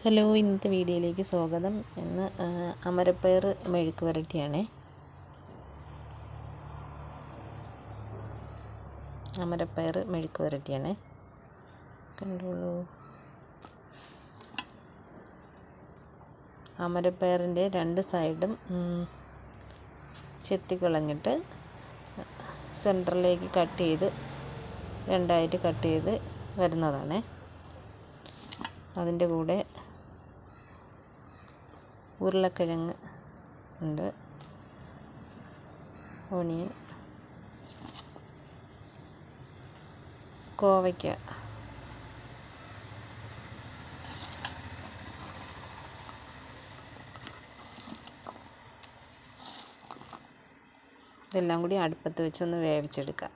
Hello, ഇന്നത്തെ വീഡിയോയിലേക്ക് സ്വാഗതം. ഇന്ന് അമരപ്പയർ മെഴുക്ക് വരട്ടിയാണേ. അമരപ്പയർ മെഴുക്ക് വരട്ടിയാണേ, കണ്ടോളൂ. അമരപ്പയറിൻ്റെ രണ്ട് സൈഡും ചെത്തിക്കളഞ്ഞിട്ട് സെൻറ്ററിലേക്ക് കട്ട് ചെയ്ത് രണ്ടായിട്ട് കട്ട് ചെയ്ത് വരുന്നതാണ്. അതിൻ്റെ കൂടെ ഉരുളക്കിഴങ്ങ് ഉണ്ട്, ഓണിയൻ, കോവയ്ക്ക, ഇതെല്ലാം കൂടി അടുപ്പത്ത് വെച്ചൊന്ന് വേവിച്ചെടുക്കാം.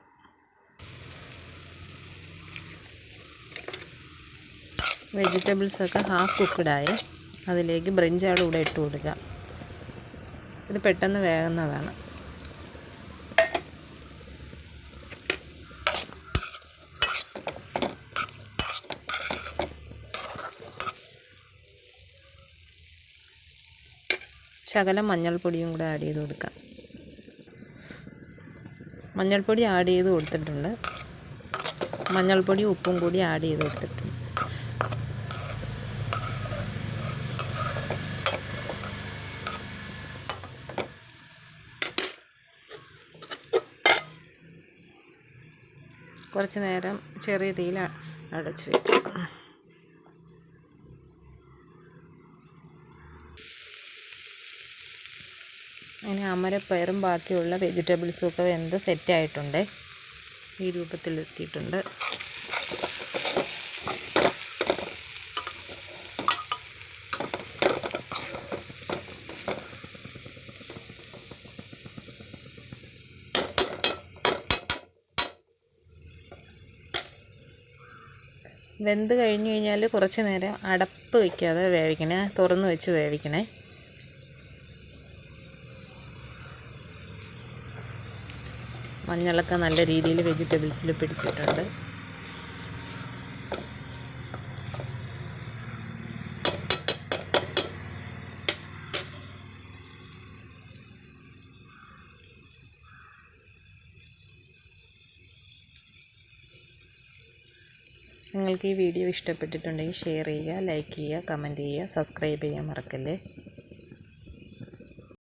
വെജിറ്റബിൾസൊക്കെ ഹാഫ് കുക്ക്ഡായി അതിലേക്ക് ബ്രിഞ്ചാൾ കൂടെ ഇട്ട് കൊടുക്കുക. ഇത് പെട്ടെന്ന് വേകുന്നതാണ്. ശകലം മഞ്ഞൾപ്പൊടിയും കൂടെ ആഡ് ചെയ്ത് കൊടുക്കാം. മഞ്ഞൾപ്പൊടി ആഡ് ചെയ്ത് കൊടുത്തിട്ടുണ്ട്. മഞ്ഞൾപ്പൊടി ഉപ്പും കൂടി ആഡ് ചെയ്ത് കൊടുത്തിട്ടുണ്ട്. കുറച്ച് നേരം ചെറിയ തീയിൽ അടച്ച് വയ്ക്കും. അങ്ങനെ അമരപ്പയറും ബാക്കിയുള്ള വെജിറ്റബിൾസും ഒക്കെ വെന്ത് സെറ്റായിട്ടുണ്ട്. ഈ രൂപത്തിലെത്തിയിട്ടുണ്ട്. വെന്ത് കഴിഞ്ഞ് കഴിഞ്ഞാൽ കുറച്ച് നേരം അടപ്പ് വയ്ക്കാതെ വേവിക്കണേ, തുറന്ന് വെച്ച് വേവിക്കണേ. മഞ്ഞളൊക്കെ നല്ല രീതിയിൽ വെജിറ്റബിൾസിൽ പിടിച്ചിട്ടുണ്ട്. നിങ്ങൾക്ക് ഈ വീഡിയോ ഇഷ്ടപ്പെട്ടിട്ടുണ്ടെങ്കിൽ ഷെയർ ചെയ്യുക, ലൈക്ക് ചെയ്യുക, കമൻറ്റ് ചെയ്യുക, സബ്സ്ക്രൈബ് ചെയ്യാൻ മറക്കല്ലേ.